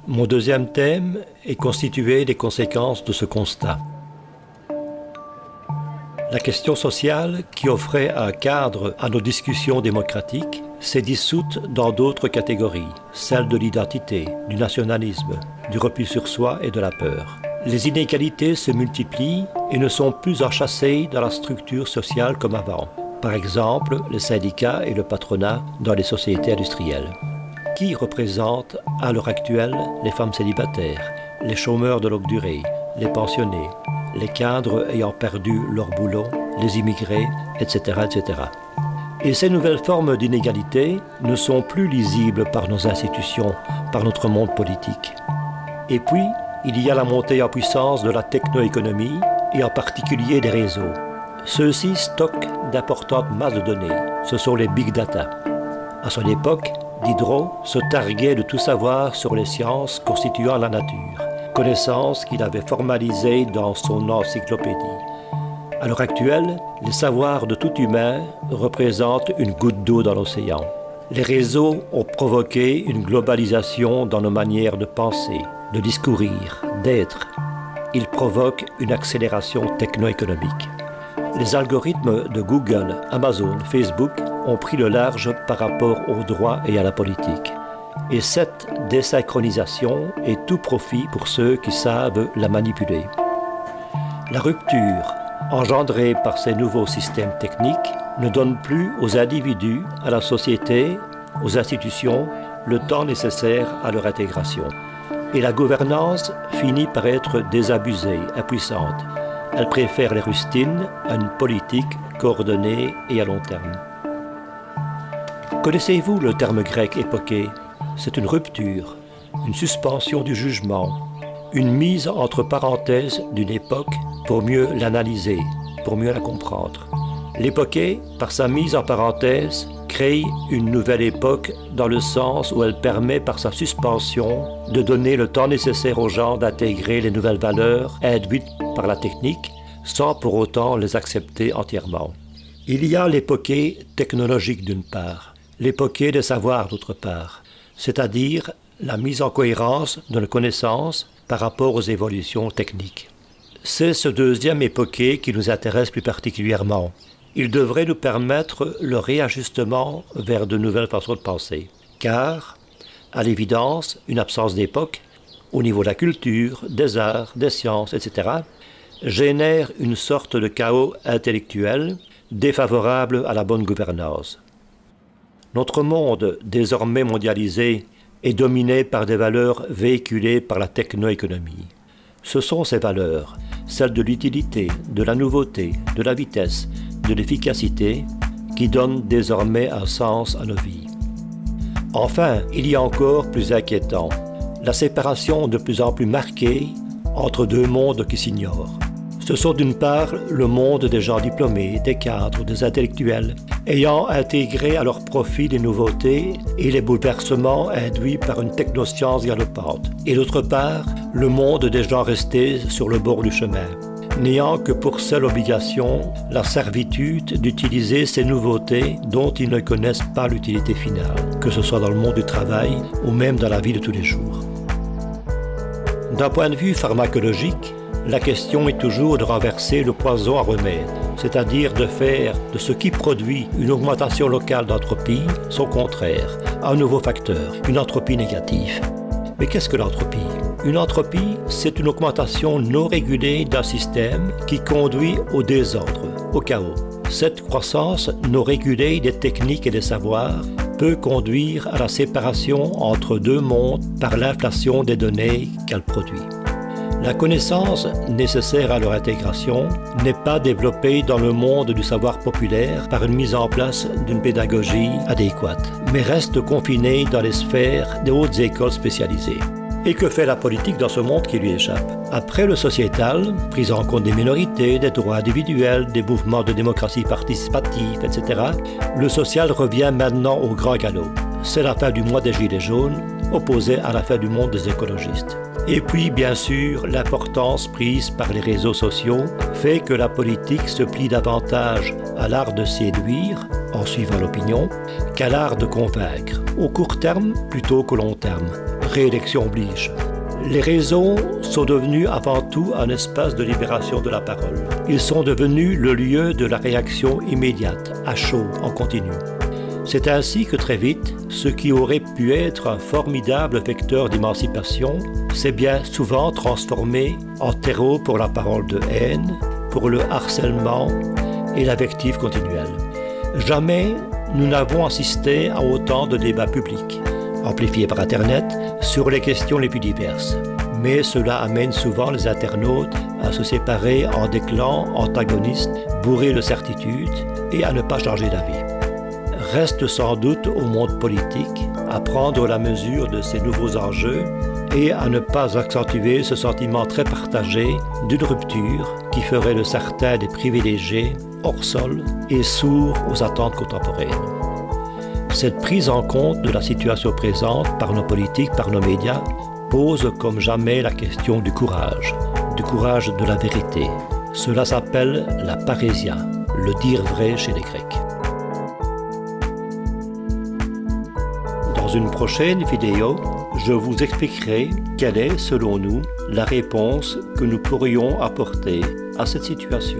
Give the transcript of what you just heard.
Mon deuxième thème est constitué des conséquences de ce constat. La question sociale, qui offrait un cadre à nos discussions démocratiques, s'est dissoute dans d'autres catégories, celles de l'identité, du nationalisme, du repli sur soi et de la peur. Les inégalités se multiplient et ne sont plus enchâssées dans la structure sociale comme avant. Par exemple, les syndicats et le patronat dans les sociétés industrielles. Qui représente à l'heure actuelle les femmes célibataires, les chômeurs de longue durée, les pensionnés, les cadres ayant perdu leur boulot, les immigrés, etc., etc. Et ces nouvelles formes d'inégalité ne sont plus lisibles par nos institutions, par notre monde politique. Et puis, il y a la montée en puissance de la techno-économie et en particulier des réseaux. Ceux-ci stockent d'importantes masses de données. Ce sont les big data. À son époque, Diderot se targuait de tout savoir sur les sciences constituant la nature, connaissances qu'il avait formalisées dans son encyclopédie. À l'heure actuelle, les savoirs de tout humain représentent une goutte d'eau dans l'océan. Les réseaux ont provoqué une globalisation dans nos manières de penser, de discourir, d'être. Ils provoquent une accélération techno-économique. Les algorithmes de Google, Amazon, Facebook ont pris le large par rapport au droit et à la politique. Et cette désynchronisation est tout profit pour ceux qui savent la manipuler. La rupture engendrée par ces nouveaux systèmes techniques ne donne plus aux individus, à la société, aux institutions, le temps nécessaire à leur intégration. Et la gouvernance finit par être désabusée, impuissante. Elle préfère les rustines à une politique coordonnée et à long terme. Connaissez-vous le terme grec époqué ? C'est une rupture, une suspension du jugement, une mise entre parenthèses d'une époque pour mieux l'analyser, pour mieux la comprendre. L'époquée, par sa mise en parenthèse, crée une nouvelle époque dans le sens où elle permet par sa suspension de donner le temps nécessaire aux gens d'intégrer les nouvelles valeurs induites par la technique sans pour autant les accepter entièrement. Il y a l'époquée technologique d'une part, l'époquée des savoirs d'autre part, c'est-à-dire la mise en cohérence de nos connaissances par rapport aux évolutions techniques. C'est ce deuxième époquée qui nous intéresse plus particulièrement. Il devrait nous permettre le réajustement vers de nouvelles façons de penser. Car, à l'évidence, une absence d'époque, au niveau de la culture, des arts, des sciences, etc., génère une sorte de chaos intellectuel défavorable à la bonne gouvernance. Notre monde, désormais mondialisé, est dominé par des valeurs véhiculées par la techno-économie. Ce sont ces valeurs, celles de l'utilité, de la nouveauté, de la vitesse, de l'efficacité, qui donnent désormais un sens à nos vies. Enfin, il y a encore plus inquiétant, la séparation de plus en plus marquée entre deux mondes qui s'ignorent. Ce sont d'une part le monde des gens diplômés, des cadres, des intellectuels, ayant intégré à leur profit les nouveautés et les bouleversements induits par une technoscience galopante. Et d'autre part, le monde des gens restés sur le bord du chemin, n'ayant que pour seule obligation la servitude d'utiliser ces nouveautés dont ils ne connaissent pas l'utilité finale, que ce soit dans le monde du travail ou même dans la vie de tous les jours. D'un point de vue pharmacologique, la question est toujours de renverser le poison en remède, c'est-à-dire de faire de ce qui produit une augmentation locale d'entropie son contraire, un nouveau facteur, une entropie négative. Mais qu'est-ce que l'entropie ? Une entropie, c'est une augmentation non régulée d'un système qui conduit au désordre, au chaos. Cette croissance non régulée des techniques et des savoirs peut conduire à la séparation entre deux mondes par l'inflation des données qu'elle produit. La connaissance nécessaire à leur intégration n'est pas développée dans le monde du savoir populaire par une mise en place d'une pédagogie adéquate, mais reste confinée dans les sphères des hautes écoles spécialisées. Et que fait la politique dans ce monde qui lui échappe ? Après le sociétal, prise en compte des minorités, des droits individuels, des mouvements de démocratie participative, etc., le social revient maintenant au grand galop. C'est la fin du mois des Gilets jaunes, opposé à la fin du monde des écologistes. Et puis, bien sûr, l'importance prise par les réseaux sociaux fait que la politique se plie davantage à l'art de séduire, en suivant l'opinion, qu'à l'art de convaincre, au court terme plutôt qu'au long terme, réélection oblige. Les réseaux sont devenus avant tout un espace de libération de la parole. Ils sont devenus le lieu de la réaction immédiate, à chaud, en continu. C'est ainsi que très vite, ce qui aurait pu être un formidable vecteur d'émancipation s'est bien souvent transformé en terreau pour la parole de haine, pour le harcèlement et l'invective continuelle. Jamais nous n'avons assisté à autant de débats publics, amplifiés par Internet, sur les questions les plus diverses. Mais cela amène souvent les internautes à se séparer en des clans antagonistes, bourrés de certitudes et à ne pas changer d'avis. Reste sans doute au monde politique à prendre la mesure de ces nouveaux enjeux et à ne pas accentuer ce sentiment très partagé d'une rupture qui ferait de certains des privilégiés hors sol et sourds aux attentes contemporaines. Cette prise en compte de la situation présente par nos politiques, par nos médias, pose comme jamais la question du courage de la vérité. Cela s'appelle la parésia, le dire vrai chez les Grecs. Dans une prochaine vidéo, je vous expliquerai quelle est, selon nous, la réponse que nous pourrions apporter à cette situation.